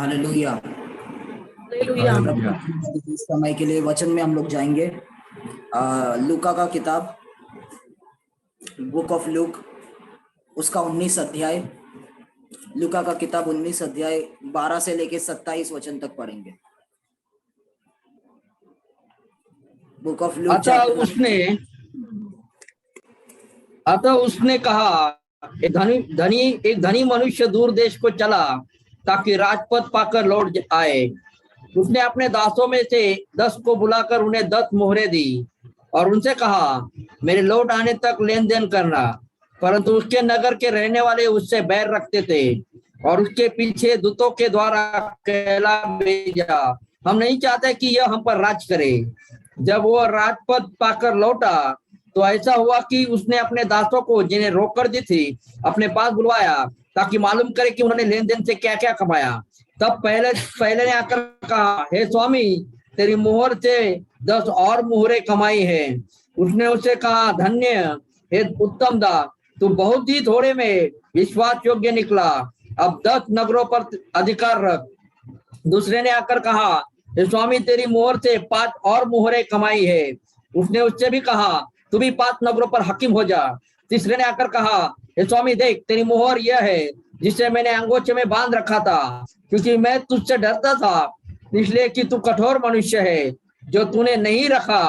Hallelujah. Hallelujah. इस समय के लिए वचन में हम लोग जाएंगे। लूका का किताब, बुक ऑफ लूक, उसका 19 अध्याय। लूका का किताब 19 अध्याय 12 से लेके 27 वचन तक पढ़ेंगे। Book of Luke chapter. अतः उसने कहा, एक धनी मनुष्य दूर देश को चला ताकि राजपद पाकर लौट आए। उसने अपने दासों में से 10 को बुलाकर उन्हें 10 मोहरें दी और उनसे कहा, मेरे लौट आने तक लेन देन करना। परंतु उसके नगर के रहने वाले उससे बैर रखते थे और उसके पीछे दूतों के द्वारा कहला भेजा, हम नहीं चाहते कि यह हम पर राज करे। जब वो राजपद पाकर लौटा तो ऐसा हुआ कि उसने अपने दासों को, जिन्हें रोक कर दी थी, अपने पास बुलवाया ताकि मालूम करे कि उन्होंने लेन देन से क्या क्या कमाया। तब पहले ने आकर कहा, हे स्वामी, तेरी मोहर से 10 और मोहरें कमाई है। उसने उसे कहा, धन्य हे उत्तम दास, तू बहुत ही थोड़े में विश्वास योग्य निकला, अब 10 नगरों पर अधिकार रख। दूसरे ने आकर कहा, हे स्वामी, तेरी मोहर से 5 और मोहरें कमाई है। उसने उससे भी कहा, तू भी 5 नगरों पर हकीम हो जा। तीसरे ने आकर कहा, हे स्वामी, देख, तेरी मोहर यह है जिसे मैंने अंगोछे में बांध रखा था, क्योंकि मैं तुझसे डरता था, इसलिए कि तू कठोर मनुष्य है। जो तूने नहीं रखा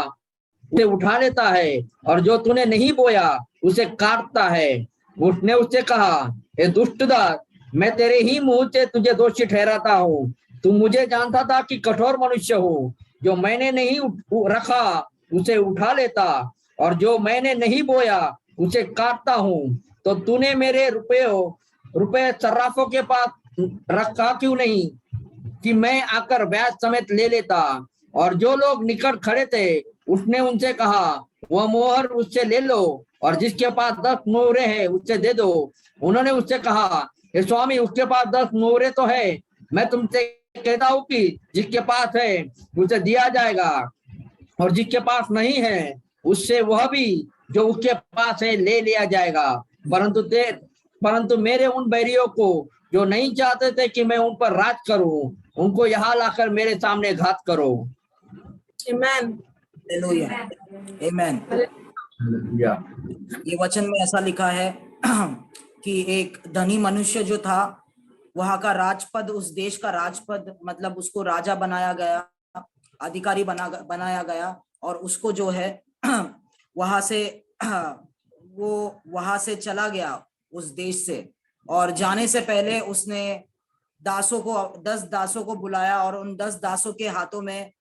उसे उठा लेता है, और जो तूने नहीं बोया उसे काटता है। उसने उससे कहा, हे दुष्ट दास, मैं तेरे ही मुंह से तुझे दोषी ठहराता हूँ। तू मुझे जानता था कि कठोर मनुष्य हूँ, जो मैंने नहीं रखा उसे उठा लेता, और जो मैंने नहीं बोया उसे काटता हूँ। तो तूने मेरे रुपए सर्राफों के पास रखा क्यों नहीं, कि मैं आकर ब्याज समेत ले लेता। और जो लोग निकट खड़े थे, उसने उनसे कहा, वह मोहर उससे ले लो, और जिसके पास 10 मोहरें हैं उससे दे दो। उन्होंने उससे कहा, हे स्वामी, उसके पास 10 मोहरें तो है। मैं तुमसे कहता हूँ कि जिसके पास है उसे दिया जाएगा, और जिसके पास नहीं है उससे वह भी जो उसके पास है ले लिया जाएगा। परंतु मेरे उन बैरियों को, जो नहीं चाहते थे कि मैं उन पर राज करूं, उनको यहाँ लाकर मेरे सामने घात करो। आमेन। हालेलुया। आमेन। ये वचन में ऐसा लिखा है कि एक धनी मनुष्य जो था, वहां का राजपद, उस देश का राजपद, मतलब उसको राजा बनाया गया, अधिकारी बनाया गया, और उसको जो है वहां से वो वहां से चला गया उस देश से। और जाने से पहले उसने 10 दासों को बुलाया और उन 10 दासों के हाथों में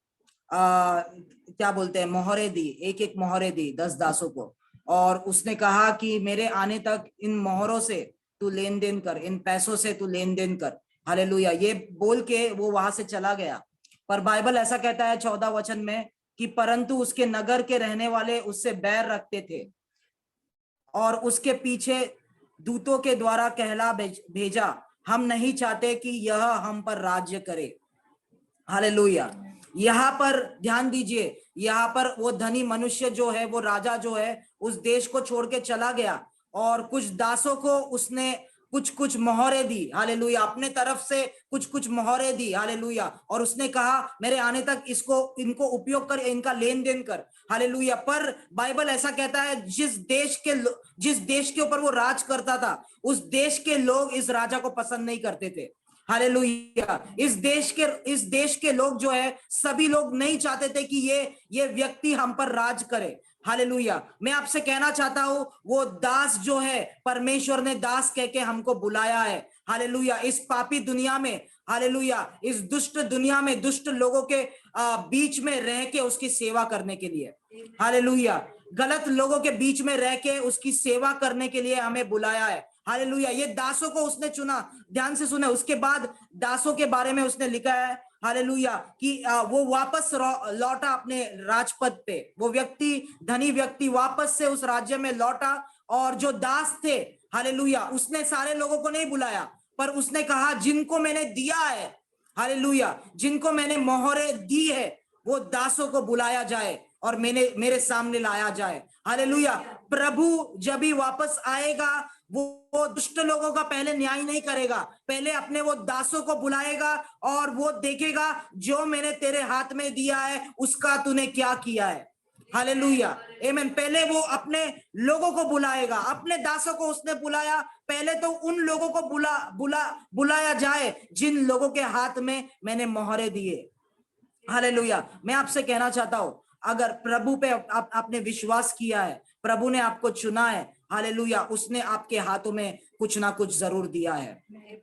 क्या बोलते हैं, मोहरें दी, एक एक मोहरें दी 10 दासों को। और उसने कहा कि मेरे आने तक इन मोहरों से तू लेन देन कर, इन पैसों से तू लेन देन कर। हालेलुया। ये बोल के वो वहां से चला गया। पर बाइबल ऐसा कहता है 14 वचन में कि परंतु उसके नगर के रहने वाले उससे बैर रखते थे और उसके पीछे दूतों के द्वारा कहला भेजा, हम नहीं चाहते कि यह हम पर राज्य करे। हालेलुया। यहाँ पर ध्यान दीजिए, यहाँ पर वो धनी मनुष्य जो है, वो राजा जो है, उस देश को छोड़ के चला गया और कुछ दासों को उसने कुछ कुछ मोहरें दी। हालेलुया। अपने तरफ से कुछ कुछ मोहरें दी। हालेलुया। और उसने कहा मेरे आने तक इनको उपयोग कर, इनका लेन देन कर। हालेलुया। पर बाइबल ऐसा कहता है जिस देश के ऊपर वो राज करता था, उस देश के लोग इस राजा को पसंद नहीं करते थे। हालेलुया। इस देश के लोग जो है, सभी लोग नहीं चाहते थे कि ये व्यक्ति हम पर राज करे। हालेलुया। मैं आपसे कहना चाहता हूं, वो दास जो है, परमेश्वर ने दास कह के हमको बुलाया है। हालेलुया। इस पापी दुनिया में, हालेलुया, इस दुष्ट दुनिया में, दुष्ट लोगों के बीच में रह के उसकी सेवा करने के लिए, हालेलुया, गलत लोगों के बीच में रह के उसकी सेवा करने के लिए हमें बुलाया है। हालेलुया। ये दासों को उसने चुना। ध्यान से सुने, उसके बाद दासों के बारे में उसने लिखा है, हालेलुया, कि वो वापस लौटा अपने राजपद पे। वो व्यक्ति, धनी व्यक्ति, वापस से उस राज्य में लौटा। और जो दास थे, हालेलुया, उसने सारे लोगों को नहीं बुलाया, पर उसने कहा जिनको मैंने दिया है, हालेलुया, जिनको मैंने मोहरें दी है, वो दासों को बुलाया जाए और मेरे सामने लाया जाए। हालेलुया। प्रभु जब भी वापस आएगा वो दुष्ट लोगों का पहले न्याय नहीं करेगा, पहले अपने वो दासों को बुलाएगा और वो देखेगा जो मैंने तेरे हाथ में दिया है उसका तूने क्या किया है। हालेलुया, आमीन। पहले वो अपने लोगों को बुलाएगा, अपने दासों को उसने बुलाया, पहले तो उन लोगों को बुलाया जाए जिन लोगों के हाथ में मैंने मोहरे दिए। हालेलुया। मैं आपसे कहना चाहता हूं, अगर प्रभु पे आपने विश्वास किया है, प्रभु ने आपको चुना है, हालेलुया, उसने आपके हाथों में कुछ ना कुछ जरूर दिया है।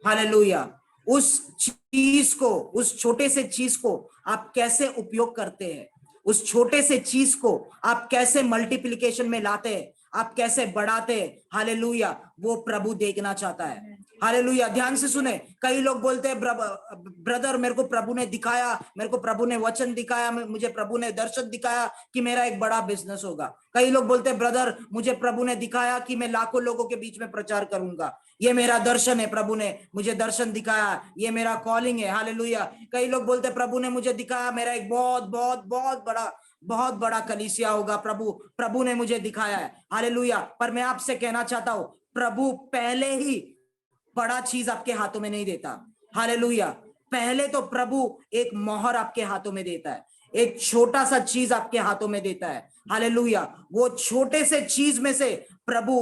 हालेलुया। उस चीज को, उस छोटे से चीज को आप कैसे उपयोग करते हैं, उस छोटे से चीज को आप कैसे मल्टीप्लिकेशन में लाते हैं, आप कैसे बढ़ाते हैं, हालेलुया, वो प्रभु देखना चाहता है। हालेलुया। ध्यान से सुने, कई लोग बोलते हैं ब्रदर मेरे को प्रभु ने दिखाया, मेरे को प्रभु ने वचन दिखाया, मुझे प्रभु ने दर्शन दिखाया कि मेरा एक बड़ा बिजनेस होगा। कई लोग बोलते हैं ब्रदर मुझे प्रभु ने दिखाया कि मैं लाखों लोगों के बीच में प्रचार करूंगा, ये मेरा दर्शन है, प्रभु ने मुझे दर्शन दिखाया, ये मेरा कॉलिंग है। हालेलुया। कई लोग बोलते हैं प्रभु ने मुझे दिखाया मेरा एक बहुत बड़ा कलीसिया होगा, प्रभु ने मुझे दिखाया है। हालेलुया। पर मैं आपसे कहना चाहता हूं, प्रभु पहले ही बड़ा चीज आपके हाथों में नहीं देता। हालेलुया। पहले तो प्रभु एक मोहर आपके हाथों में देता है, एक छोटा सा चीज आपके हाथों में देता है। हालेलुया। वो छोटे से चीज में से प्रभु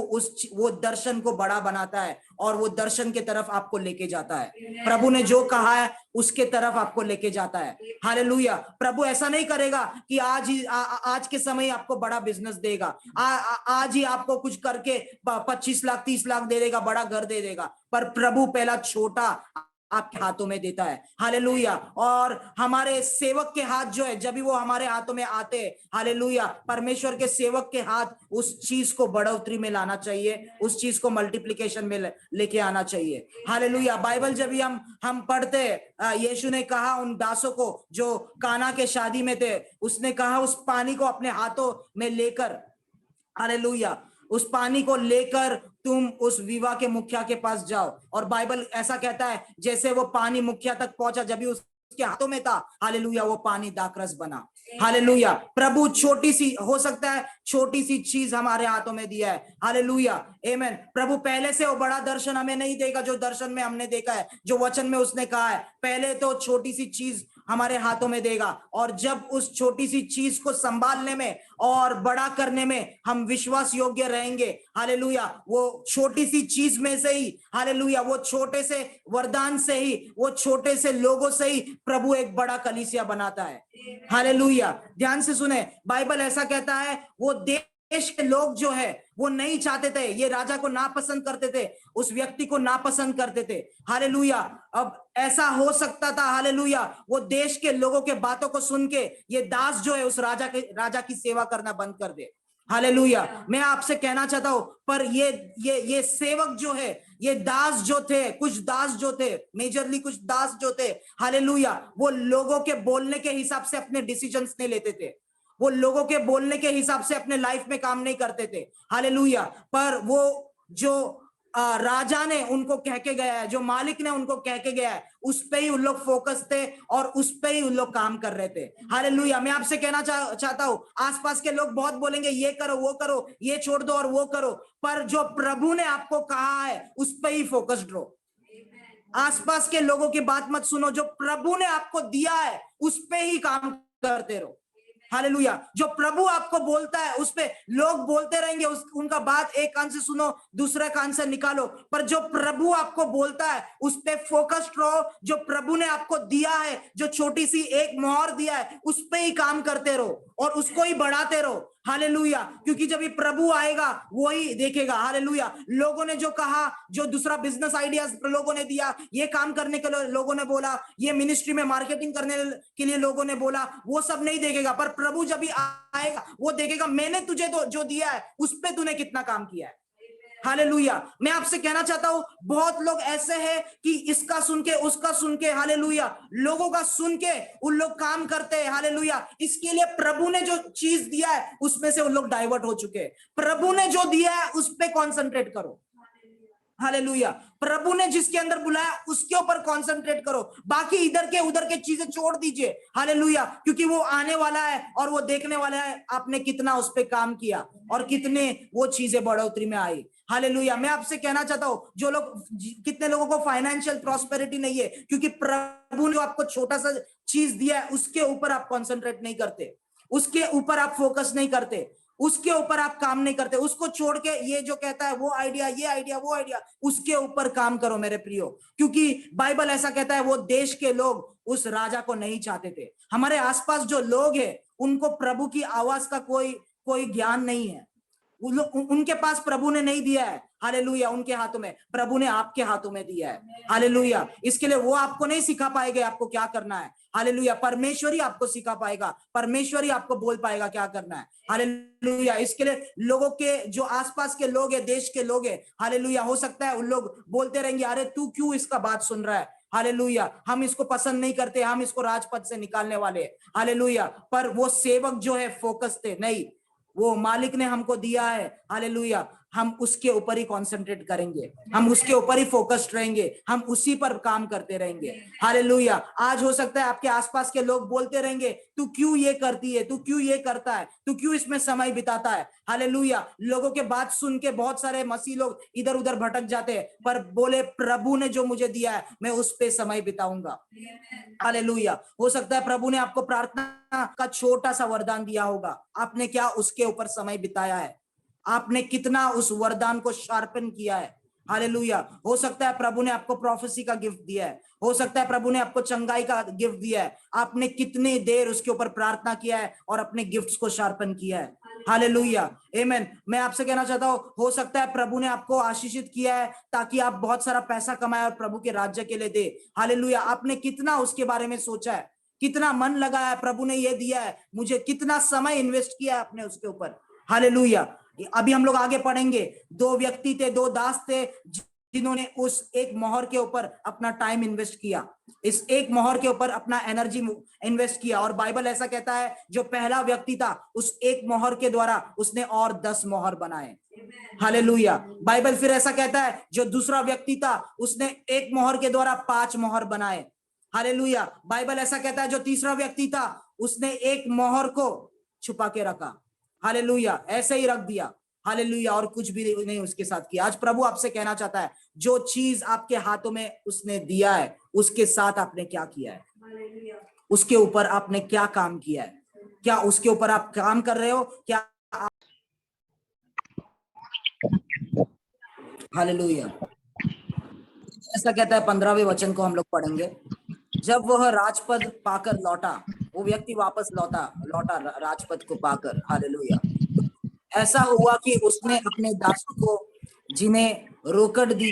वो दर्शन को बड़ा बनाता है और वो दर्शन के तरफ आपको लेके जाता है। प्रभु ने जो कहा है उसके तरफ आपको लेके जाता है। हालेलुया। प्रभु ऐसा नहीं करेगा कि आज के समय आपको बड़ा बिजनेस देगा, आज ही आपको कुछ करके 25 लाख 30 लाख दे देगा, बड़ा घर दे देगा, पर प्रभु पहला छोटा आपके हाथों में देता है। हालेलुया। और हमारे सेवक के हाथ जो है, जब भी वो हमारे हाथों में आते हैं, हालेलुया, परमेश्वर के सेवक के हाथ उस चीज को बढ़ोतरी में लाना चाहिए, उस चीज को मल्टीप्लिकेशन में लेके आना चाहिए। हालेलुया। बाइबल जब भी हम पढ़ते, यीशु ने कहा उन दासों को जो काना के शादी में थे, उसने कहा उस पानी को अपने हाथों में लेकर, हालेलुया, उस पानी को लेकर तुम उस विवाह के मुखिया के पास जाओ। और बाइबल ऐसा कहता है जैसे वो पानी मुखिया तक पहुंचा, जब भी उसके हाथों में था, हालेलुया, वो पानी दाखरस बना। हालेलुया। प्रभु छोटी सी, हो सकता है छोटी सी चीज हमारे हाथों में दिया है। हालेलुया, आमीन। प्रभु पहले से वो बड़ा दर्शन हमें नहीं देगा जो दर्शन में हमने देखा है, जो वचन में उसने कहा है। पहले तो छोटी सी चीज हमारे हाथों में देगा, और जब उस छोटी सी चीज को संभालने में और बड़ा करने में हम विश्वास योग्य रहेंगे, हालेलुया, वो छोटी सी चीज में से ही, हालेलुया, वो छोटे से वरदान से ही, वो छोटे से लोगों से ही प्रभु एक बड़ा कलीसिया बनाता है। हालेलुया। ध्यान से सुने, बाइबल ऐसा कहता है वो देश के लोग जो है वो नहीं चाहते थे, ये राजा को नापसंद करते थे, उस व्यक्ति को नापसंद करते थे। हालेलुया। अब ऐसा हो सकता था, हालेलुया, वो देश के लोगों के बातों को सुन के ये दास जो है उस राजा की सेवा करना बंद कर दे। हालेलुया। मैं आपसे कहना चाहता हूं, पर ये सेवक जो है, ये दास जो थे, कुछ दास जो थे, मेजरली कुछ दास जो थे, हालेलुया, वो लोगों के बोलने के हिसाब से अपने डिसीजंस नहीं लेते थे, वो लोगों के बोलने के हिसाब से अपने लाइफ में काम नहीं करते थे। हालेलुया। पर वो जो राजा ने उनको कह के गया है, जो मालिक ने उनको कह के गया है, उस पे ही उन लोग फोकस थे और उस पे ही उन लोग काम कर रहे थे। हालेलुया। मैं आपसे कहना चाहता हूं, आसपास के लोग बहुत बोलेंगे ये करो वो करो, ये छोड़ दो और वो करो, पर जो प्रभु ने आपको कहा है उस पे ही फोकस्ड रहो। आसपास के लोगों की बात मत सुनो, जो प्रभु ने आपको दिया है उस पे ही काम करते रहो। हालेलुया। जो प्रभु आपको बोलता है उस पे लोग बोलते रहेंगे, उनका बात एक कान से सुनो दूसरे कान से निकालो, पर जो प्रभु आपको बोलता है उस पे फोकस्ड रहो। जो प्रभु ने आपको दिया है, जो छोटी सी एक मोहर दिया है, उस पे ही काम करते रहो और उसको ही बढ़ाते रहो। हालेलुया। क्योंकि जब ये प्रभु आएगा वो ही देखेगा। हालेलुया। लोगों ने जो कहा, जो दूसरा बिजनेस आइडियाज लोगों ने दिया, ये काम करने के लिए लोगों ने बोला, ये मिनिस्ट्री में मार्केटिंग करने के लिए लोगों ने बोला, वो सब नहीं देखेगा, पर प्रभु जब भी आएगा वो देखेगा मैंने तुझे जो दिया है उस पे तूने कितना काम किया है। हालेलुया। मैं आपसे कहना चाहता हूं, बहुत लोग ऐसे हैं कि इसका सुन के उसका सुन के, हालेलुया, लोगों का सुन के उन लोग काम करते हैं। हालेलुया। इसके लिए प्रभु ने जो चीज दिया है उसमें से उन लोग डाइवर्ट हो चुके हैं। प्रभु ने जो दिया है उस पे कॉन्सेंट्रेट करो। हालेलुया। प्रभु ने जिसके अंदर बुलाया उसके ऊपर कंसंट्रेट करो, बाकी इधर के उधर के चीजें छोड़ दीजिए। हालेलुया। क्योंकि वो आने वाला है और वो देखने वाला है आपने कितना उस पे काम किया और कितने वो चीजें बढ़ोतरी में आई। हालेलुया। मैं आपसे कहना चाहता हूं, जो लोग, कितने लोगों को फाइनेंशियल प्रॉस्पेरिटी नहीं है, क्योंकि प्रभु ने आपको छोटा सा चीज दिया है, उसके ऊपर आप कॉन्सेंट्रेट नहीं करते, उसके ऊपर आप फोकस नहीं करते, उसके ऊपर आप काम नहीं करते, उसको छोड़ के ये जो कहता है वो आइडिया, ये आइडिया, वो आइडिया, उसके ऊपर काम करो मेरे प्रियो। क्योंकि बाइबल ऐसा कहता है, वो देश के लोग उस राजा को नहीं चाहते थे। हमारे आसपास जो लोग हैं, उनको प्रभु की आवाज का कोई ज्ञान नहीं है। उनके पास प्रभु ने नहीं दिया है। हालेलुया। उनके हाथों में, प्रभु ने आपके हाथों में दिया है। हालेलुया। इसके लिए वो आपको नहीं सिखा पाएंगे आपको क्या करना है। हालेलुया। परमेश्वर ही आपको सिखा पाएगा, परमेश्वर ही आपको बोल पाएगा क्या करना है। हालेलुया। इसके लिए लोगों के, जो आसपास के लोग हैं, देश के लोग हैं, हालेलुया, हो सकता है उन लोग बोलते रहेंगे, अरे तू क्यों इसका बात सुन रहा है, हालेलुया, हम इसको पसंद नहीं करते, हम इसको राजपद से निकालने वाले। हालेलुया। पर वो सेवक जो है फोकस थे, नहीं, वो मालिक ने हमको दिया है। हालेलुया। हम उसके ऊपर ही कंसंट्रेट करेंगे, हम उसके ऊपर ही फोकस्ड रहेंगे, हम उसी पर काम करते रहेंगे। हालेलुया। आज हो सकता है आपके आसपास के लोग बोलते रहेंगे, तू क्यों ये करती है, तू क्यों ये करता है, तू क्यों इसमें समय बिताता है। हालेलुया। लोगों के बात सुन के बहुत सारे मसीह लोग इधर उधर भटक जाते हैं, पर बोले प्रभु ने जो मुझे दिया है मैं उस पे समय बिताऊंगा। हालेलुया। हो सकता है प्रभु ने आपको प्रार्थना का छोटा सा वरदान दिया होगा, आपने क्या उसके ऊपर समय बिताया है, आपने कितना उस वरदान को शार्पन किया है। हालेलुया। हो सकता है प्रभु ने आपको प्रोफेसी का गिफ्ट दिया है, हो सकता है प्रभु ने आपको चंगाई का गिफ्ट दिया है, आपने कितनी देर उसके ऊपर प्रार्थना किया है और अपने गिफ्ट्स को शार्पन किया है। हालेलुया। आमेन। मैं आपसे कहना चाहता हूं, हो सकता है प्रभु ने आपको आशीषित किया है ताकि आप बहुत सारा पैसा कमाए और प्रभु के राज्य के लिए दे। हालेलुया। आपने कितना उसके बारे में सोचा है, कितना मन लगाया है, प्रभु ने ये दिया है मुझे, कितना समय इन्वेस्ट किया है आपने उसके ऊपर। हालेलुया। अभी हम लोग आगे पढ़ेंगे, दो व्यक्ति थे, दो दास थे, जिन्होंने उस एक मोहर के ऊपर अपना टाइम इन्वेस्ट किया, इस एक मोहर के ऊपर अपना एनर्जी इन्वेस्ट किया। और बाइबल ऐसा कहता है, जो पहला व्यक्ति था उस एक मोहर के द्वारा उसने और 10 मोहर बनाए। हालेलुया। बाइबल फिर ऐसा कहता है, जो दूसरा व्यक्ति था उसने एक मोहर के द्वारा 5 मोहर बनाए। हालेलुया। बाइबल ऐसा कहता है, जो तीसरा व्यक्ति था उसने एक मोहर को छुपा के रखा। हालेलुया। ऐसे ही रख दिया। हालेलुया। और कुछ भी नहीं उसके साथ किया। आज प्रभु आपसे कहना चाहता है, जो चीज आपके हाथों में उसने दिया है उसके साथ आपने क्या किया है, उसके ऊपर आपने क्या काम किया है, क्या उसके ऊपर आप काम कर रहे हो, क्या? हालेलुया। ऐसा कहता है, 15वें वचन को हम लोग पढ़ेंगे। जब वह राजपद पाकर लौटा, वो व्यक्ति वापस लौटा राजपद को पाकर। हालेलुया। ऐसा हुआ कि उसने अपने दासों को, जिन्हें रोकड़ दी,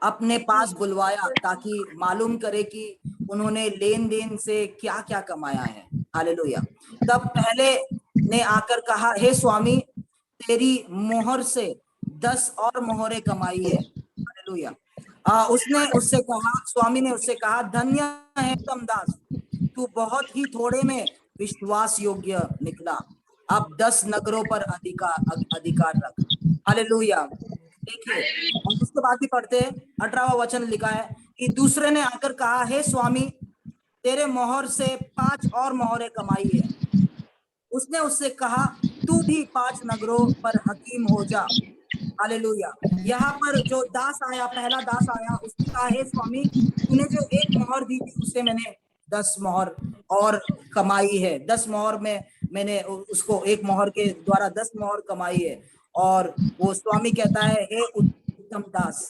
अपने पास बुलवाया ताकि मालूम करे कि उन्होंने लेन देन से क्या क्या कमाया है। हालेलुया। तब पहले ने आकर कहा, हे स्वामी, तेरी मोहर से 10 और मोहरें कमाई है। हालेलुया। उसने उससे कहा, स्वामी ने उससे कहा, धन्य है तुम दास, तू बहुत ही थोड़े में विश्वास योग्य निकला, अब 10 नगरों पर अधिकार रख। हालेलुया। देखिए, हम उसके बाद भी पढ़ते हैं, 18वां वचन लिखा है कि दूसरे ने आकर कहा, हे स्वामी, तेरे मोहर से 5 और मोहरें कमाई है। उसने उससे कहा, तू भी 5 नगरों पर हकीम हो जा। हालेलुया। यहाँ पर जो दास आया, पहला दास आया, उसने कहा, हे स्वामी, तूने जो एक मोहर दी थी उससे मैंने 10 मोहर और कमाई है। 10 मोहर में मैंने उसको, एक मोहर के द्वारा 10 मोहर कमाई है। और वो स्वामी कहता है, हे उत्तम दास,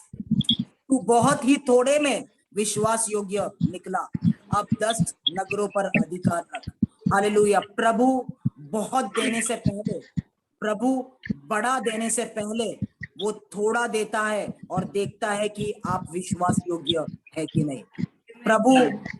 तू बहुत ही थोड़े में विश्वास योग्य निकला, अब 10 नगरों पर अधिकार रख। हालेलुया। प्रभु बहुत देने से पहले, प्रभु बड़ा देने से पहले वो थोड़ा देता है और देखता है कि आप विश्वास योग्य है कि नहीं। प्रभु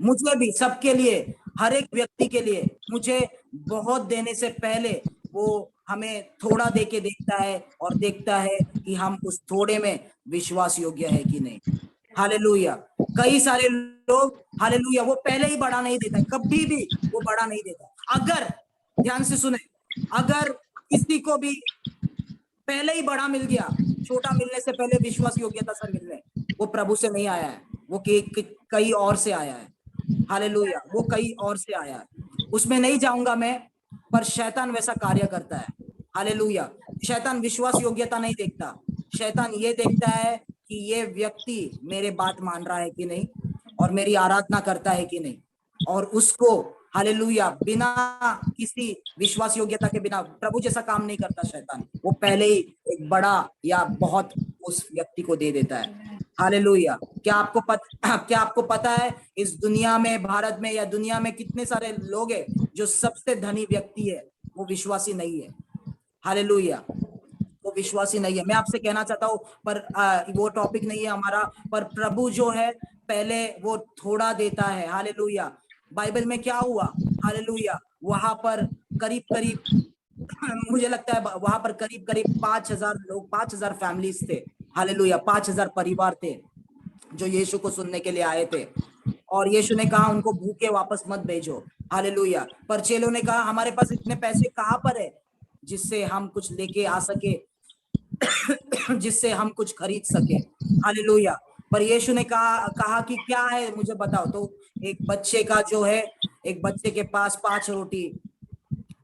मुझे भी, सबके लिए, हर एक व्यक्ति के लिए, मुझे बहुत देने से पहले वो हमें थोड़ा दे के देखता है और देखता है कि हम उस थोड़े में विश्वास योग्य है कि नहीं। हालेलुया। कई सारे लोग, हालेलुया, वो पहले ही बड़ा नहीं देता, कभी भी वो बड़ा नहीं देता। अगर, ध्यान से सुने, अगर किसी को भी पहले ही बड़ा मिल गया, छोटा मिलने से पहले विश्वास योग्यता से मिलने, वो प्रभु से नहीं आया है, वो कई और से आया है। हालेलुया। वो कई और से आया है, उसमें नहीं जाऊंगा मैं, पर शैतान वैसा कार्य करता है। हालेलुया। शैतान विश्वास योग्यता नहीं देखता, शैतान ये देखता है कि ये व्यक्ति मेरे बात मान रहा है कि नहीं और मेरी आराधना करता है कि नहीं, और उसको हालेलुया बिना किसी विश्वास योग्यता के बिना प्रभु जैसा काम नहीं करता शैतान, वो पहले ही एक बड़ा या बहुत उस व्यक्ति को दे देता है। हालेलुया। क्या आपको पता है इस दुनिया में, भारत में या दुनिया में कितने सारे लोग हैं जो सबसे धनी व्यक्ति है वो विश्वासी नहीं है। हालेलुया, वो विश्वासी नहीं है। मैं आपसे कहना चाहता हूँ, पर वो टॉपिक नहीं है हमारा, पर प्रभु जो है पहले वो थोड़ा देता है। हालेलुया। बाइबल में क्या हुआ? हालेलुया, वहां पर करीब करीब मुझे लगता है वहां पर करीब करीब 5,000 लोग, 5,000 फैमिलीज थे। हालेलुया, 5,000 परिवार थे जो यीशु को सुनने के लिए आए थे, और यीशु ने कहा उनको भूखे वापस मत भेजो। हालेलुया। पर चेलों ने कहा हमारे पास इतने पैसे कहाँ पर है जिससे हम कुछ लेके आ सके, जिससे हम कुछ खरीद सके। हालेलुया। पर यीशु ने कहा कि क्या है मुझे बताओ। तो एक बच्चे का जो है, एक बच्चे के पास 5 रोटी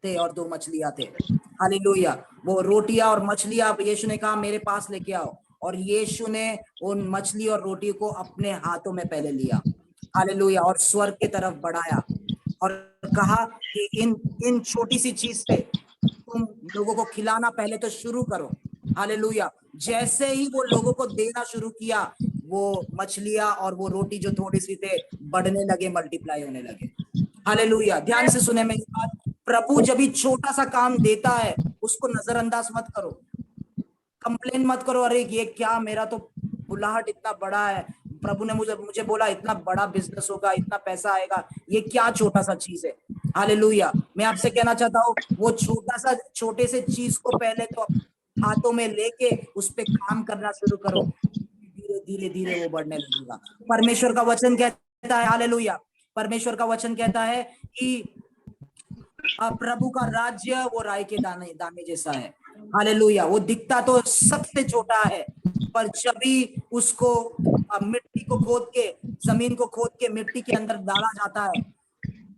थे और 2 मछलियां थे। हालेलुया। वो रोटियां और मछलियां यीशु ने कहा मेरे पास लेके आओ, और यीशु ने उन मछली और रोटी को अपने हाथों में पहले लिया। हालेलुया। और स्वर्ग की तरफ बढ़ाया और कहा कि इन छोटी सी चीज से तुम लोगों को खिलाना पहले तो शुरू करो। हालेलुया। जैसे ही वो लोगों को देना शुरू किया, वो मछलियां और वो रोटी जो थोड़ी सी थे बढ़ने लगे, मल्टीप्लाई होने लगे। हालेलुया। ध्यान से सुने मेरी बात। प्रभु जब भी छोटा सा काम देता है उसको नजरअंदाज मत करो, कंप्लेन मत करो, अरे ये क्या, मेरा तो बुलाहट इतना बड़ा है, प्रभु ने मुझे बोला इतना बड़ा बिजनेस होगा, इतना पैसा आएगा, ये क्या छोटा सा चीज है। हालेलुया। मैं आपसे कहना चाहता हूँ वो छोटे से चीज को पहले तो हाथों में लेके उस पे काम करना शुरू करो, धीरे धीरे धीरे वो बढ़ने लगेगा। परमेश्वर का वचन कहता है, हालेलुया, परमेश्वर का वचन कहता है कि प्रभु का राज्य वो राई के दाने दाने जैसा है। हालेलुया। वो दिखता तो सबसे छोटा है, पर जब भी उसको मिट्टी को खोद के, जमीन को खोद के मिट्टी के अंदर डाला जाता है,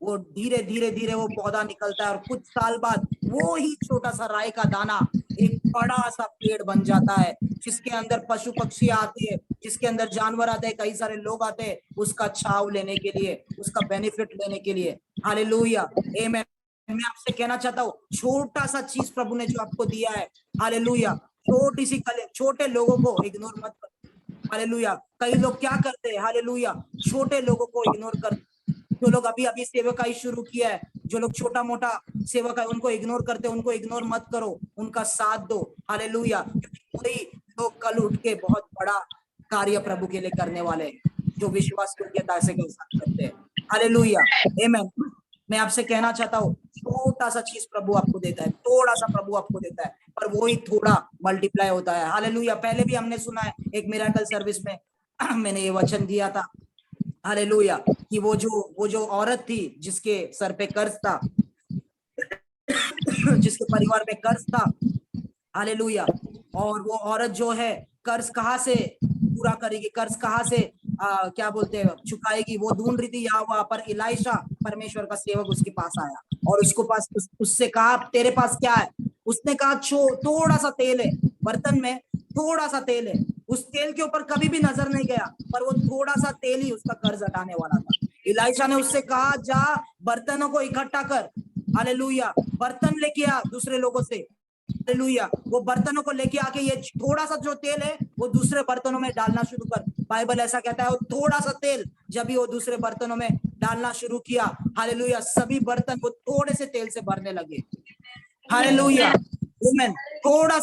वो धीरे धीरे धीरे वो पौधा निकलता है, और कुछ साल बाद वो ही छोटा सा राई का दाना एक बड़ा सा पेड़ बन जाता है, जिसके अंदर पशु पक्षी आते हैं, जिसके अंदर जानवर आते हैं, कई सारे लोग आते हैं उसका छाव लेने के लिए, उसका बेनिफिट लेने के लिए। हालेलुया। आमीन। मैं आपसे कहना चाहता हूँ छोटा सा चीज प्रभु ने जो आपको दिया है, हालेलुया, छोटी सी कले, छोटे लोगों को इग्नोर मत करो। हालेलुया। कई लोग क्या करते हैं, हालेलुया, छोटे लोगों को इग्नोर करते, जो लोग अभी अभी सेवकाई शुरू किया है, जो लोग छोटा मोटा सेवक है उनको इग्नोर करते, उनको इग्नोर मत करो, उनका साथ दो। हालेलुया। कोई लोग कल उठ के बहुत बड़ा कार्य प्रभु के लिए करने वाले, जो विश्वास योग्यता से करते हैं। हालेलुया। आमीन। मैं आपसे कहना चाहता हूँ छोटा सा चीज प्रभु आपको देता है, थोड़ा सा प्रभु आपको देता है, पर वो ही थोड़ा मल्टीप्लाई होता है। हालेलुया। पहले भी हमने सुना है एक मिरेकल सर्विस में मैंने ये वचन दिया था, हालेलुया, कि वो जो औरत थी जिसके सर पे कर्ज था, जिसके परिवार में कर्ज था, हालेलुया, और वो औरत जो है कर्ज कहाँ से पूरा करेगी, कर्ज कहाँ से क्या बोलते हैं चुकाएगी, वो ढूंढ रही थी। यहाँ वहां पर इलाइशा परमेश्वर का सेवक उसके पास आया और उसको पास उससे कहा तेरे पास क्या है। उसने कहा थोड़ा सा तेल है बर्तन में, थोड़ा सा तेल है। उस तेल के ऊपर कभी भी नजर नहीं गया, पर वो थोड़ा सा तेल ही उसका कर्ज हटाने वाला था। इलाइशा ने उससे कहा जा बर्तनों को इकट्ठा कर, हालेलुया, बर्तन लेके आ दूसरे लोगों से, हालेलुया। वो बर्तनों को लेके आके ये थोड़ा सा जो तेल है वो दूसरे बर्तनों में डालना शुरू कर। बाइबल ऐसा कहता है, वो थोड़ा सा तेल जब भी वो दूसरे बर्तनों में डालना शुरू किया, हालेलुया, सभी बर्तन वो थोड़े से तेल से भरने लगे। हालेलुया। आमीन। थोड़ा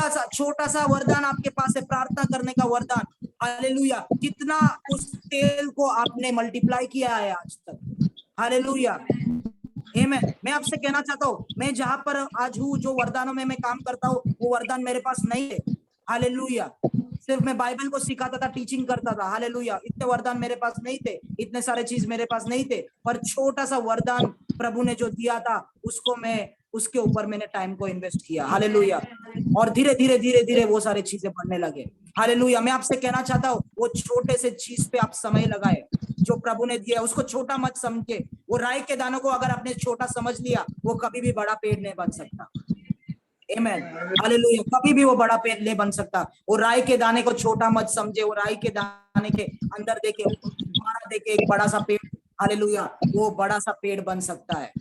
सा छोटा सा वरदान आपके पास है, प्रार्थना करने का वरदान। हालेलुया। कितना उस तेल को आपने मल्टीप्लाई किया है आज तक। हालेलुया। आमीन। मैं आपसे कहना चाहता हूँ, मैं जहां पर आज हूँ, जो वरदानों में मैं काम करता हूँ, वो वरदान मेरे पास नहीं है। हालेलुया। सिर्फ मैं बाइबल को सिखाता था, टीचिंग करता था। हालेलुया। इतने वरदान मेरे पास नहीं थे, इतने सारे चीज मेरे पास नहीं थे, पर छोटा सा वरदान प्रभु ने जो दिया था उसको मैं, उसके ऊपर मैंने टाइम को इन्वेस्ट किया। हालेलुया। और धीरे धीरे वो सारी चीजें बढ़ने लगे। हालेलुया। मैं आपसे कहना चाहता हूँ वो छोटे से चीज पे आप समय लगाए, जो प्रभु ने दिया उसको छोटा मत समझे। वो राई के दानों को अगर आपने छोटा समझ लिया, वो कभी भी बड़ा पेड़ नहीं बन सकता। आमेन, हालेलुया। कभी भी वो बड़ा पेड़ नहीं बन सकता। वो राई के दाने को छोटा मत समझे, वो राई के दाने के अंदर देखे, दोबारा देखे एक बड़ा सा पेड़, हालेलुया, वो बड़ा सा पेड़ बन सकता है,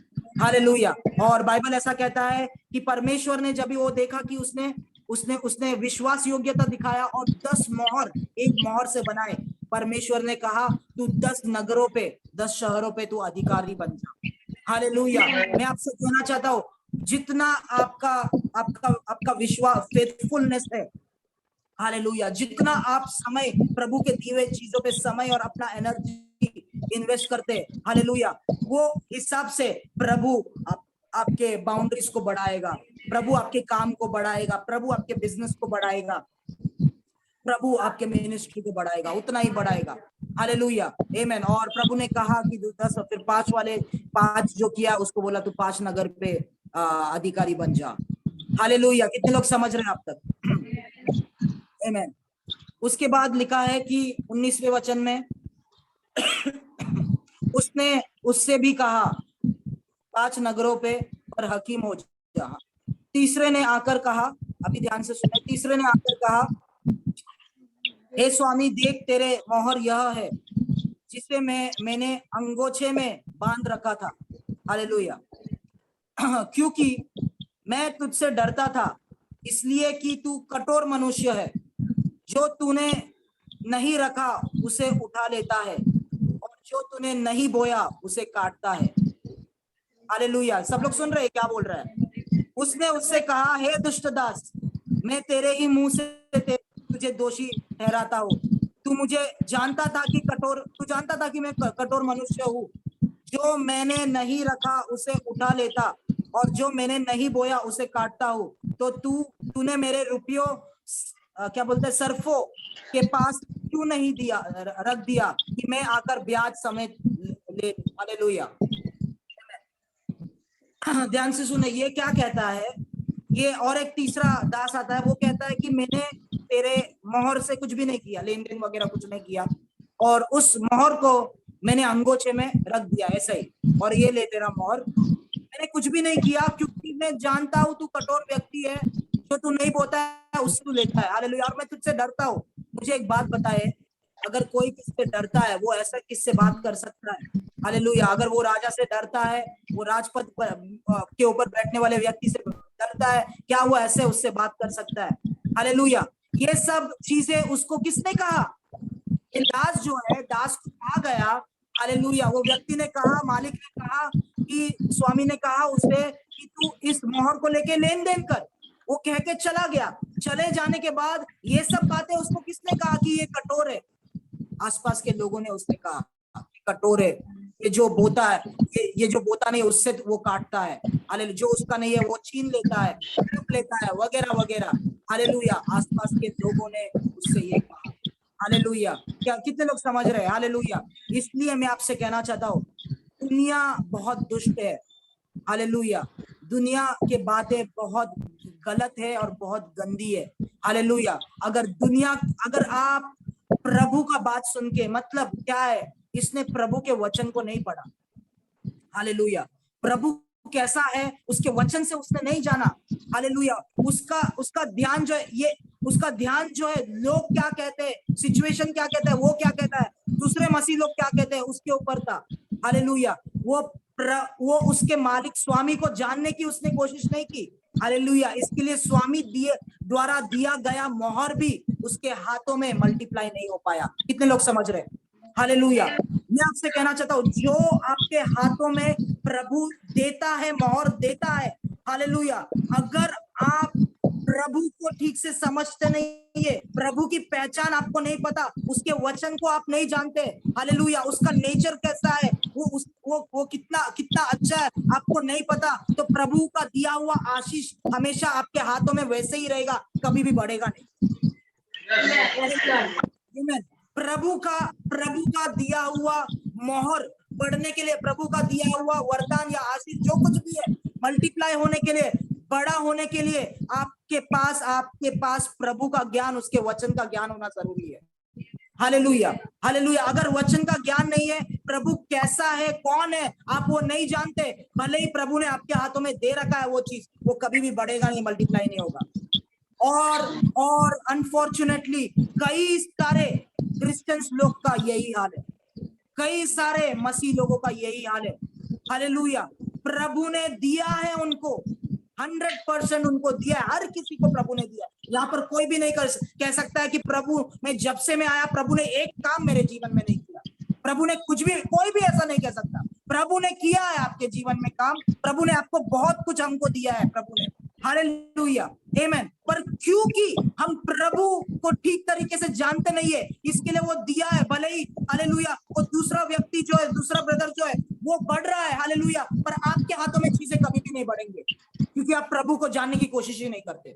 हालेलुया। और बाइबल ऐसा कहता है कि परमेश्वर ने जब भी वो देखा कि उसने उसने उसने विश्वास योग्यता दिखाया और 10 मोहर एक मोहर से बनाए, परमेश्वर ने कहा तू 10 नगरों पे, 10 शहरों पे तू अधिकारी बन जा, हालेलुया। मैं आपसे कहना चाहता हूँ, जितना आपका आपका आपका विश्वास, फेथफुलनेस है, हालेलुया, जितना आप समय प्रभु के दिए हुए चीजों पे समय और अपना एनर्जी इन्वेस्ट करते हैं, हालेलुया, वो हिसाब से प्रभु आपके बाउंड्रीज को बढ़ाएगा, प्रभु आपके काम को बढ़ाएगा, प्रभु आपके बिजनेस को बढ़ाएगा, प्रभु आपके मिनिस्ट्री को बढ़ाएगा, उतना ही बढ़ाएगा, हालेलुया, आमेन। और प्रभु ने कहा कि 10 और फिर 5 वाले 5 जो किया उसको बोला तू 5 नगर पे अधिकारी बन जा, हालेलुया। कितने लोग समझ रहे हैं आप तक? आमेन। उसके बाद लिखा है कि 19वें वचन में उसने उससे भी कहा 5 नगरों पे पर हकीम हो जा। तीसरे ने आकर कहा, अभी ध्यान से सुने, तीसरे ने आकर कहा हे स्वामी देख तेरे मोहर यह है जिसे मैंने अंगोछे में बांध रखा था, हालेलुया। क्योंकि मैं तुझसे डरता था, इसलिए कि तू कठोर मनुष्य है, जो तूने नहीं रखा उसे उठा लेता है और जो तूने नहीं बोया उसे काटता है, हालेलुया। सब लोग सुन रहे हैं क्या बोल रहा है? उसने उससे कहा हे दुष्ट दास, मैं तेरे ही मुंह से तुझे दोषी ठहराता हूँ। तू जानता था कि मैं कठोर मनुष्य हूँ, जो मैंने नहीं रखा उसे उठा लेता और जो मैंने नहीं बोया उसे काटता हूँ। तो तूने मेरे रुपयों क्या बोलते हैं सरफों के पास क्यों नहीं रख दिया कि मैं आकर ब्याज समेत ले, हालेलुया। ध्यान से सुने, ये क्या कहता है? ये और एक तीसरा दास आता है, वो कहता है कि मैंने तेरे मोहर से कुछ भी नहीं किया, लेन देन वगैरह कुछ नहीं किया, और उस मोहर को मैंने अंगोछे में रख दिया ऐसे ही, और ये ले तेरा मोहर, मैंने कुछ भी नहीं किया क्योंकि मैं जानता हूं तू कठोर व्यक्ति है, जो तू नहीं बोता है उससे तू लेता है, हालेलुया। और मैं तुझसे डरता हूँ। मुझे एक बात बताए, अगर कोई किससे डरता है वो ऐसा किससे बात कर सकता है? हालेलुया। अगर वो राजा से डरता है, वो राजपद के ऊपर बैठने वाले व्यक्ति से डरता है, क्या वो ऐसे उससे बात कर सकता है? हालेलुया। ये सब चीजें उसको किसने कहा? ये दास जो है, दास को कहा गया, हालेलुया। वो व्यक्ति ने कहा, मालिक ने कहा कि स्वामी ने कहा उसे कि तू इस मोहर को लेके लेन देन कर। वो कह के चला गया। चले जाने के बाद ये सब बातें उसको किसने कहा कि ये कठोर है? आसपास के लोगों ने उसने कहा कठोर है, ये जो बोता है, ये जो बोता नहीं उससे वो काटता है, हालेलुया। जो उसका नहीं है वो छीन लेता है, हड़प लेता है, वगैरह वगैरह, हालेलुया। आसपास के लोगों ने उससे ये कहा, हालेलुया। क्या कितने लोग समझ रहे हैं? हालेलुया। इसलिए मैं आपसे कहना चाहता हूँ, दुनिया बहुत दुष्ट है, हालेलुया। दुनिया के बातें बहुत गलत है और बहुत गंदी है, हालेलुया। अगर आप प्रभु का बात सुन के, मतलब क्या है, इसने प्रभु के वचन को नहीं पढ़ा, हालेलुया। प्रभु कैसा है उसके वचन से उसने नहीं जाना, हालेलुया। उसका ध्यान जो है, ये उसका ध्यान जो है, लोग क्या कहते हैं, सिचुएशन क्या कहता है, वो क्या कहता है, दूसरे मसीह लोग क्या कहते हैं, उसके ऊपर था, हालेलुया। वो उसके मालिक स्वामी को जानने की उसने कोशिश नहीं की, हालेलुया। इसके लिए स्वामी द्वारा दिया गया मोहर भी उसके हाथों में मल्टीप्लाई नहीं हो पाया। कितने लोग समझ रहे हैं? हालेलुया। मैं आपसे कहना चाहता हूँ, जो आपके हाथों में प्रभु देता है, मोहर देता है, हालेलुया, अगर आप प्रभु को ठीक से समझते नहीं है, प्रभु की पहचान आपको नहीं पता, उसके वचन को आप नहीं जानते, हालेलुया, उसका नेचर कैसा है, वो कितना अच्छा है आपको नहीं पता, तो प्रभु का दिया हुआ आशीष हमेशा आपके हाथों में वैसे ही रहेगा, कभी भी बढ़ेगा नहीं। प्रभु का दिया हुआ मोहर बढ़ने के लिए, प्रभु का दिया हुआ वरदान या आशीष जो कुछ भी है, मल्टीप्लाई होने के लिए, बड़ा होने के लिए, आपके पास प्रभु का ज्ञान, उसके वचन का ज्ञान होना जरूरी है। Hallelujah, hallelujah. अगर वचन का ज्ञान नहीं है, प्रभु कैसा है, कौन है, आप वो नहीं जानते, भले ही प्रभु ने आपके हाथों में दे रखा है वो चीज, वो कभी भी बढ़ेगा नहीं, मल्टीप्लाई नहीं होगा। और अनफॉर्चुनेटली कई सारे क्रिश्चियंस लोग का यही हाल है, कई सारे मसीह लोगों का यही हाल है। हालेलुया। प्रभु ने दिया है उनको, 100% उनको दिया है, हर किसी को प्रभु ने दिया है। यहाँ पर कोई भी नहीं कह सकता है कि प्रभु मैं जब से मैं आया प्रभु ने एक काम मेरे जीवन में नहीं किया, प्रभु ने कुछ भी, कोई भी ऐसा नहीं कह सकता। प्रभु ने किया है आपके जीवन में काम, प्रभु ने आपको बहुत कुछ हमको दिया है, प्रभु ने। हालेलुया, आमेन। पर क्योंकि हम प्रभु को ठीक तरीके से जानते नहीं है, इसके लिए वो दिया है। भले ही हालेलुया वो दूसरा व्यक्ति जो है, दूसरा ब्रदर जो है वो बढ़ रहा है, हालेलुया, पर आपके हाथों में चीजें कभी भी नहीं बढ़ेंगे, क्योंकि आप प्रभु को जानने की कोशिश ही नहीं करते।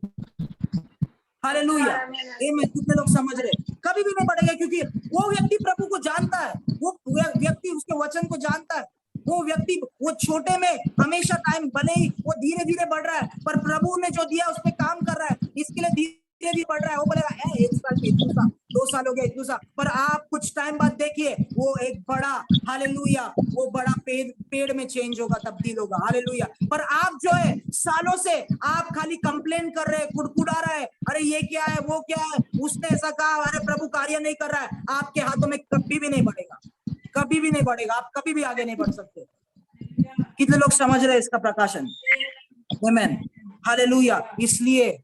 हालेलुया, आमेन। कितने लोग समझ रहे? कभी भी नहीं बढ़ेगा, क्योंकि वो व्यक्ति प्रभु को जानता है, वो व्यक्ति उसके वचन को जानता है, वो व्यक्ति वो छोटे में हमेशा टाइम, भले ही वो धीरे धीरे बढ़ रहा है, पर प्रभु ने जो दिया उस पर काम कर रहा है, इसके लिए धीरे धीरे बढ़ रहा है। वो बोलेगा 1 साल में इतना सा, 2 साल हो गया इतना सा, पर आप कुछ टाइम बाद देखिए वो एक बड़ा, हालेलुया, वो बड़ा पेड़ में चेंज होगा, तब्दील होगा। हालेलुया। पर आप जो है सालों से आप खाली कंप्लेन कर रहे हैं, कुड़कुड़ा रहे हैं, अरे ये क्या है, वो क्या है, उसने ऐसा कहा, अरे प्रभु कार्य नहीं कर रहा है, आपके हाथों में कभी भी नहीं बढ़ेगा, कभी भी नहीं बढ़ेगा, आप कभी भी आगे नहीं बढ़ सकते। कितने लोग समझ रहे हैं इसका प्रकाशन? आमेन, हालेलुया। इसलिए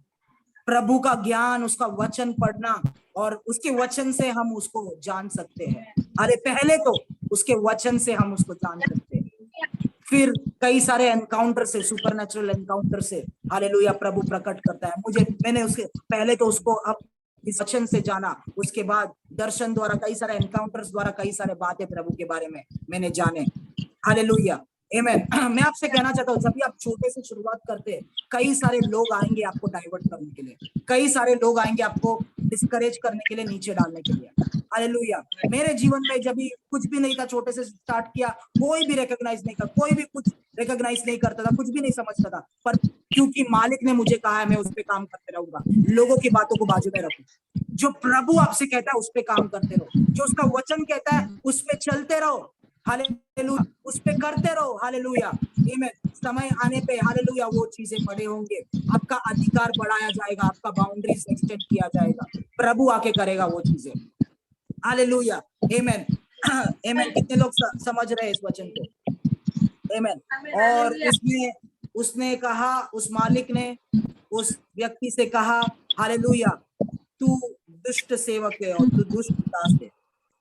प्रभु का ज्ञान, उसका वचन पढ़ना, और उसके वचन से हम उसको जान सकते हैं। अरे पहले तो उसके वचन से हम उसको जान सकते हैं, फिर कई सारे एनकाउंटर से, सुपरनेचुरल एनकाउंटर से, हालेलुया, प्रभु प्रकट करता है। मैंने उसके पहले तो उसको अब इस वचन से जाना, उसके बाद दर्शन द्वारा, कई सारे एनकाउंटर्स द्वारा, कई सारे बातें प्रभु के बारे में मैंने जाने। हालेलुया, आमेन। मैं आपसे कहना चाहता हूँ, जब भी आप छोटे से शुरुआत करते हैं, कई सारे लोग आएंगे आपको डाइवर्ट करने के लिए, कई सारे लोग आएंगे आपको डिस्करेज करने के लिए, नीचे डालने के लिए। हालेलुया। मेरे जीवन में जब भी कुछ भी नहीं था, छोटे से स्टार्ट किया, कोई भी रिकॉग्नाइज नहीं कर, कोई भी कुछ रिकॉग्नाइज नहीं करता था, कुछ भी नहीं समझता था, पर क्योंकि मालिक ने मुझे कहा है, मैं उस पर काम करते रहूंगा। लोगों की बातों को बाजू में रखो, जो प्रभु आपसे कहता है उस पर काम करते रहो, जो उसका वचन कहता है उस पर चलते रहो, हालेलुया, उस पे करते रहो। हालेलुया, आमीन। समय आने पे, हालेलुया, वो चीजें बड़े होंगे, आपका अधिकार बढ़ाया जाएगा, आपका बाउंड्रीज एक्सटेंड किया जाएगा, प्रभु आके करेगा वो चीजें। हालेलुया, आमीन, आमीन। कितने लोग समझ रहे हैं इस वचन को? आमीन। और उसने कहा, उस मालिक ने उस व्यक्ति से कहा, हालेलुया, तू दुष्ट सेवक है और तू दुष्ट दास है।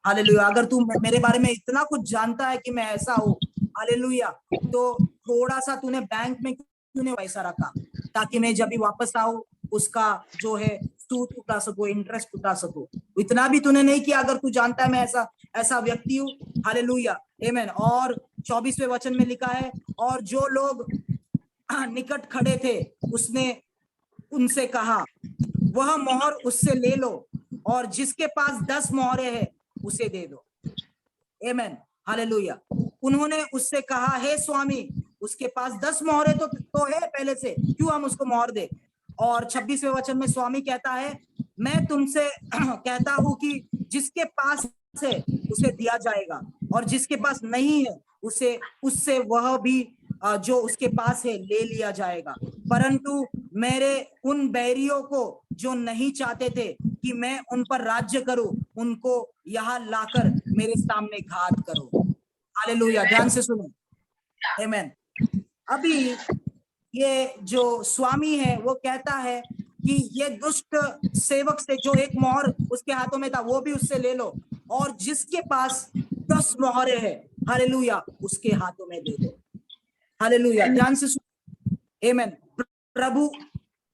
हालेलुया, अगर तू मेरे बारे में इतना कुछ जानता है कि मैं ऐसा हूँ, हालेलुया, तो थोड़ा सा तूने बैंक में क्यों नहीं पैसा रखा, ताकि मैं जब भी वापस आऊं उसका जो है सूद उठा सकूं, इंटरेस्ट उठा सकूं। इतना भी तूने नहीं किया, अगर तू जानता है मैं ऐसा व्यक्ति हूँ। हालेलुया, आमीन। और 24वें वचन में लिखा है, और जो लोग निकट खड़े थे उसने उनसे कहा, वह मोहर उससे ले लो, और जिसके पास 10 मोहरें हैं उसे दे दो। आमीन, हालेलुया। उन्होंने उससे कहा, हे स्वामी, उसके पास 10 मोहरें तो है पहले से, क्यों हम उसको मोहर दे? और 26वें वचन में स्वामी कहता है, मैं तुमसे कहता हूं कि जिसके पास है उसे दिया जाएगा, और जिसके पास नहीं है उससे वह भी जो उसके पास है ले लिया जाएगा। परंतु मेरे उन बैरियों को जो नहीं चाहते थे कि मैं उन पर राज्य करूं, उनको यहाँ लाकर मेरे सामने घात करो। हालेलुया, ध्यान से सुनो, आमीन। अभी ये जो स्वामी है वो कहता है कि ये दुष्ट सेवक से जो एक मोहर उसके हाथों में था वो भी उससे ले लो, और जिसके पास 10 मोहरें हैं, हालेलुया, उसके हाथों में दे दो। हालेलुया, ध्यान से सुनो, आमीन। प्रभु,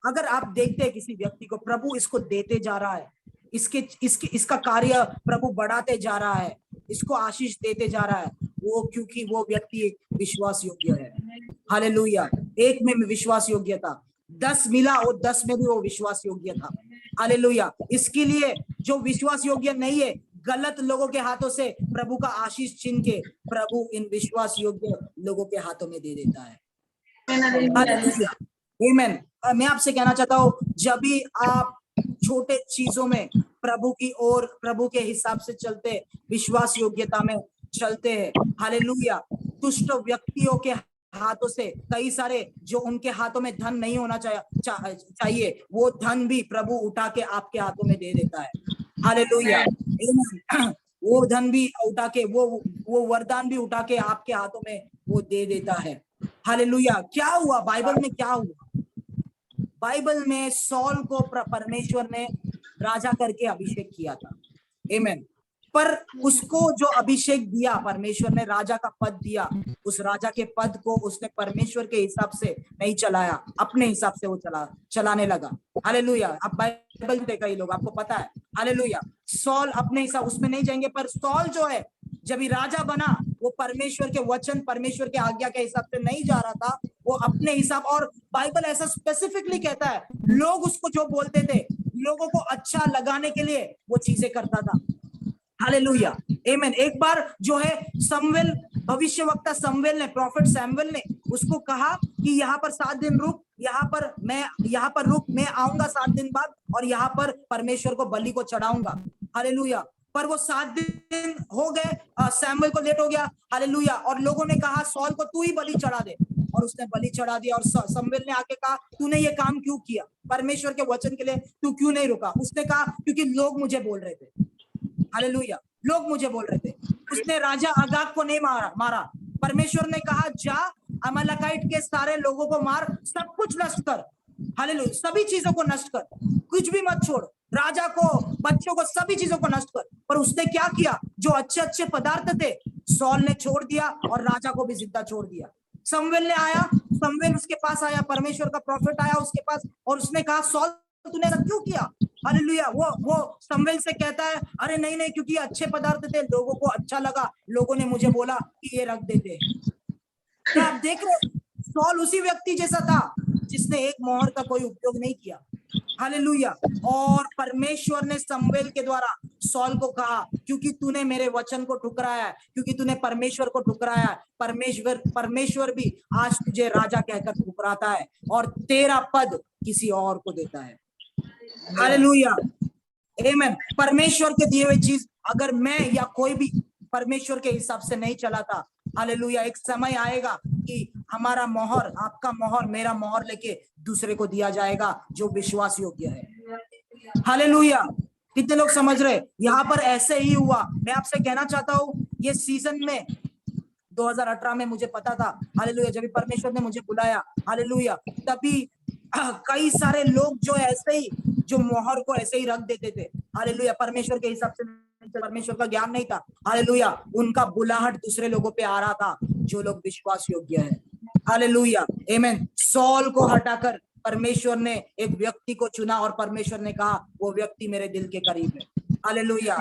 अगर आप देखते हैं किसी व्यक्ति को, प्रभु इसको देते जा रहा है, इसका कार्य प्रभु बढ़ाते जा रहा है, इसको आशीष देते जा रहा है, वो क्योंकि वो व्यक्ति विश्वास योग्य है। हालेलुया, एक में विश्वास योग्य था, 10 मिला और 10 में भी वो विश्वास योग्य था। हालेलुया, इसके लिए जो विश्वास योग्य नहीं है, गलत लोगों के हाथों से प्रभु का आशीष छीन के प्रभु इन विश्वास योग्य लोगों के हाथों में दे देता है। हालेलुया, आमीन। मैं आपसे कहना चाहता हूँ, जब भी आप छोटे चीजों में प्रभु की ओर, प्रभु के हिसाब से चलते, विश्वास योग्यता में चलते हैं। हालेलुया। दुष्ट व्यक्तियों के हाथों से, कई सारे जो उनके हाथों में धन नहीं होना चाहिए, वो धन भी प्रभु उठा के आपके हाथों में दे देता है। हालेलुया। वो धन भी उठा के, वो वरदान भी उठा के आपके हाथों में वो दे देता है। हालेलुया। क्या हुआ बाइबल में, क्या हुआ बाइबल में? सॉल को परमेश्वर ने राजा करके अभिषेक किया था। आमीन। पर उसको जो अभिषेक दिया, परमेश्वर ने राजा का पद दिया, उस राजा के पद को उसने परमेश्वर के हिसाब से नहीं चलाया, अपने हिसाब से वो चलाने लगा। हालेलुया। आप बाइबल में कई लोग, आपको पता है। हालेलुया। सॉल अपने हिसाब, उसमें नहीं जाएंगे, पर सॉल जो है जब ही राजा बना, वो परमेश्वर के वचन, परमेश्वर के आज्ञा के हिसाब से नहीं जा रहा था, वो अपने हिसाब। और बाइबल ऐसा स्पेसिफिकली कहता है, लोग उसको जो बोलते थे, लोगों को अच्छा लगाने के लिए वो चीजें करता था। हालेलुया। आमीन। एक बार जो है समवेल, भविष्यवक्ता समवेल ने, प्रॉफिट सैमुएल ने उसको कहा कि यहाँ पर 7 दिन रुक, यहाँ पर रुक, मैं आऊंगा 7 दिन बाद और यहाँ पर परमेश्वर को बलि को चढ़ाऊंगा। हालेलुया। पर वो 7 दिन हो गए, सैमुएल को लेट हो गया। हालेलुया। और लोगों ने कहा सॉल को तू ही बलि चढ़ा दे, और उसने बलि चढ़ा दिया। और समवेल ने आके कहा तूने ये काम क्यों किया, परमेश्वर के वचन के लिए तू क्यों नहीं रुका? उसने कहा क्योंकि लोग मुझे बोल रहे थे। हालेलुया। लोग मुझे बोल रहे थे। उसने राजा अगाग को नहीं मारा। परमेश्वर ने कहा जा अमालेकाइट के सारे लोगों को मार, सब कुछ नष्ट कर। हालेलुया। सभी चीजों को नष्ट कर, कुछ भी मत छोड़, राजा को, बच्चों को, सभी चीजों को नष्ट कर। पर उसने क्या किया? जो अच्छे अच्छे पदार्थ थे सॉल ने छोड़ दिया और राजा को भी जिंदा छोड़ दिया। समवेल ने आया, समवेल उसके पास आया, परमेश्वर का प्रॉफिट आया उसके पास, और उसने कहा सॉल तूने ऐसा क्यों किया? हालेलुया। वो समवेल से कहता है अरे नहीं नहीं, क्योंकि अच्छे पदार्थ थे, लोगों को अच्छा लगा, लोगों ने मुझे बोला कि ये रख देते हैं। तो आप देख रहे, सॉल उसी व्यक्ति जैसा था जिसने एक मोहर का कोई उपयोग नहीं किया। हालेलुया। और परमेश्वर ने समवेल के द्वारा सॉल को कहा क्योंकि तूने मेरे वचन को ठुकराया है, क्योंकि तूने परमेश्वर को ठुकराया है, परमेश्वर भी आज तुझे राजा कहकर ठुकराता है और तेरा पद किसी और को देता है। हालेलुया। आमीन। परमेश्वर के दिए हुए चीज अगर मैं या कोई भी परमेश्वर के हिसाब से नहीं चला था, हालेलुया, एक समय आएगा कि हमारा मोहर, आपका मोहर, मेरा मोहर लेके दूसरे को दिया जाएगा जो विश्वास योग्य है। हालेलुया। कितने लोग समझ रहे? यहाँ पर ऐसे ही हुआ। मैं आपसे कहना चाहता हूँ, ये सीजन में 2018 में मुझे पता था, हालेलुया, जब परमेश्वर ने मुझे बुलाया, हालेलुया, तभी कई सारे लोग जो ऐसे ही, जो मोहर को ऐसे ही रख देते थे, हालेलुया, परमेश्वर के हिसाब से, परमेश्वर का ज्ञान नहीं था, हालेलुया, उनका बुलाहट दूसरे लोगों पे आ रहा था जो लोग विश्वास योग्य है। हालेलुया। आमीन। सॉल को हटाकर परमेश्वर ने एक व्यक्ति को चुना और परमेश्वर ने कहा वो व्यक्ति मेरे दिल के करीब है। हालेलुया।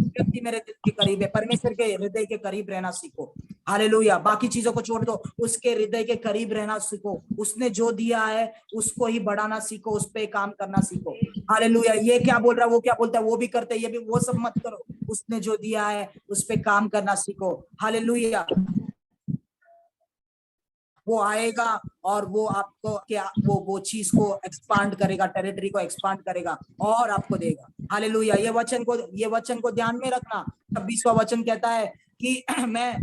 व्यक्ति मेरे दिल के करीब है। परमेश्वर के हृदय के करीब रहना सीखो। हालेलुया। बाकी चीजों को छोड़ दो, उसके हृदय के करीब रहना सीखो। उसने जो दिया है उसको ही बढ़ाना सीखो, उस पे काम करना सीखो। हालेलुया। ये क्या बोल रहा है, वो क्या बोलता है, वो भी करते, ये भी, वो सब मत करो। उसने जो दिया है उस पे काम करना सीखो। हालेलुया। वो आएगा और वो आपको क्या, वो चीज को एक्सपांड करेगा, टेरिटरी को एक्सपांड करेगा और आपको देगा। हालेलुया। ये वचन को ध्यान में रखना। 26वां वचन कहता है कि मैं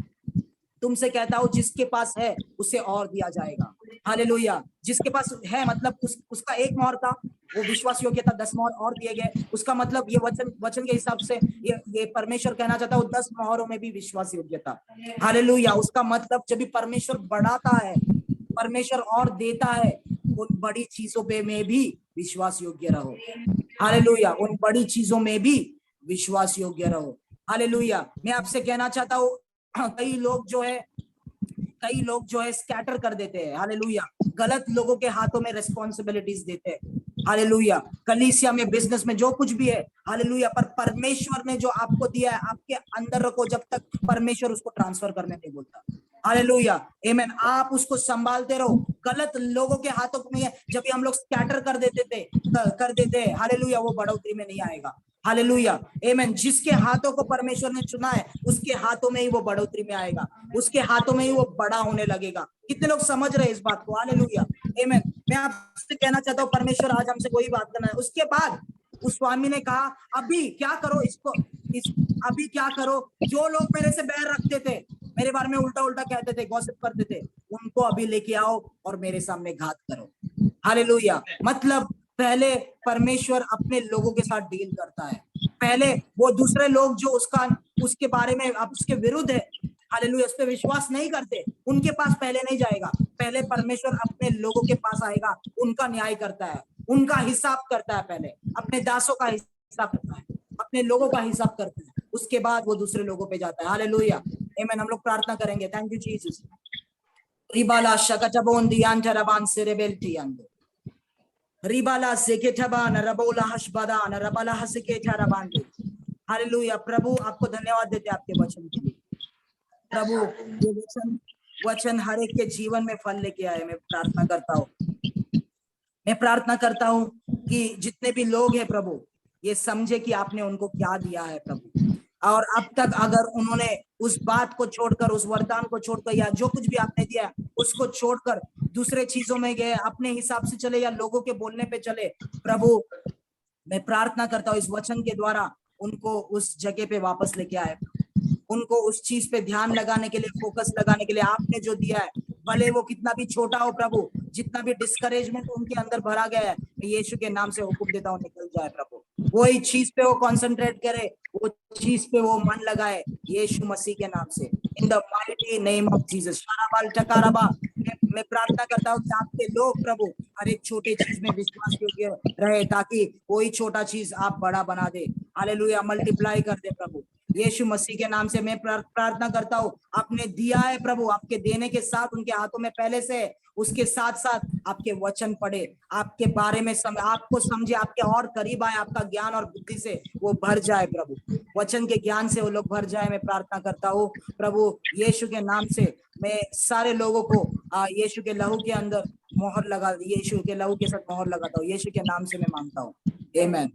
तुमसे कहता हूं जिसके पास है उसे और दिया जाएगा। हालेलुया। जिसके पास है मतलब उसका एक मोहर था, वो विश्वास योग्य था, 10 मोहर और दिए गए। उसका मतलब ये वचन के हिसाब से ये परमेश्वर कहना चाहता है 10 मोहरों में भी विश्वास योग्य था। हालेलुया। उसका मतलब जब भी परमेश्वर बढ़ाता है, परमेश्वर और देता है, उन बड़ी चीजों पे में भी विश्वास योग्य रहो। हालेलुया। उन बड़ी चीजों में भी विश्वास योग्य रहो। हालेलुया। मैं आपसे कहना चाहता हूँ, कई लोग जो है स्कैटर कर देते हैं। हालेलुया। गलत लोगों के हाथों में रिस्पॉन्सिबिलिटीज देते हैं। हालेलुया। कलीसिया में, बिजनेस में, जो कुछ भी है, हालेलुया, पर परमेश्वर ने जो आपको दिया है आपके अंदर रखो जब तक परमेश्वर उसको ट्रांसफर करने नहीं बोलता। हालेलुया। आमीन। आप उसको संभालते रहो। गलत लोगों के हाथों में जब हम लोग स्कैटर कर देते हैं, हालेलुया, वो बढ़ोतरी में नहीं आएगा। हालेलुया। आमीन। जिसके हाथों को परमेश्वर ने चुना है उसके हाथों में ही वो बढ़ोतरी में आएगा, उसके हाथों में ही वो बड़ा होने लगेगा। कितने लोग समझ रहे हैं इस बात को? हालेलुया। आमीन। मैं आपसे कहना चाहता हूँ, परमेश्वर आज हमसे वही बात करना है। उसके बाद उस स्वामी ने कहा अभी क्या करो अभी क्या करो, जो लोग मेरे से बैर रखते थे, मेरे बारे में उल्टा उल्टा कहते थे, गॉसिप करते थे, उनको अभी लेके आओ और मेरे सामने घात करो। हालेलुया। मतलब पहले परमेश्वर अपने लोगों के साथ डील करता है। पहले वो दूसरे लोग जो उसके बारे में आप उसके विरुद्ध है, हालेलुया, उस पर विश्वास नहीं करते, उनके पास पहले नहीं जाएगा। पहले परमेश्वर अपने लोगों के पास आएगा, उनका न्याय करता है, उनका हिसाब करता है, पहले अपने दासों का हिसाब करता है, अपने लोगों का हिसाब करता है, उसके बाद वो दूसरे लोगों पे जाता है। हालेलुया, आमीन। हम लोग प्रार्थना करेंगे। Thank you Jesus. रिबाला शकटबोन दियांटरबान सेरेबेल्टियंदो रिबाला सेकेटबान रबोला हशबदान रबाला हसकेटरबान। हालेलुया। प्रभु आपको धन्यवाद देते हैं आपके वचन के लिए। प्रभु ये वचन हर एक के जीवन में फल लेके आए। मैं प्रार्थना करता हूँ कि जितने भी लोग हैं प्रभु, ये समझे कि आपने उनको क्या दिया है प्रभु, और अब तक अगर उन्होंने उस बात को छोड़कर, उस वरदान को छोड़कर, या जो कुछ भी आपने दिया उसको छोड़कर दूसरे चीजों में गए, अपने हिसाब से चले या लोगों के बोलने पे चले, प्रभु मैं प्रार्थना करता हूँ इस वचन के द्वारा उनको उस जगह पे वापस लेके आए, उनको उस चीज पे ध्यान लगाने के लिए, फोकस लगाने के लिए आपने जो दिया है, भले वो कितना भी छोटा हो प्रभु, जितना भी डिस्करेजमेंट उनके अंदर भरा गया है, मैं यीशु के नाम से हुक्म देता हूँ निकल जाए प्रभु। वही चीज पे वो कंसंट्रेट करे, वो चीज पे वो मन लगाए, यीशु मसीह के नाम से, in the mighty name of Jesus. मैं प्रार्थना करता हूँ कि आपके लोग प्रभु हर एक छोटे चीज में विश्वास योग्य रहे, ताकि वही छोटा चीज आप बड़ा बना दे। हालेलुया, मल्टीप्लाई कर दे प्रभु, यीशु मसीह के नाम से मैं प्रार्थना करता हूँ। आपने दिया है प्रभु, आपके देने के साथ उनके हाथों में पहले से, उसके साथ साथ आपके वचन पढ़े, आपके बारे में आपको समझे, आपके और करीब आए, आपका ज्ञान और बुद्धि से वो भर जाए प्रभु, वचन के ज्ञान से वो लोग भर जाए। मैं प्रार्थना करता हूँ प्रभु यीशु के नाम से। मैं सारे लोगों को यीशु के लहू के अंदर मोहर लगा, यीशु के लहू के साथ मोहर लगाता हूँ, यीशु के नाम से मैं मांगता हूँ, आमीन।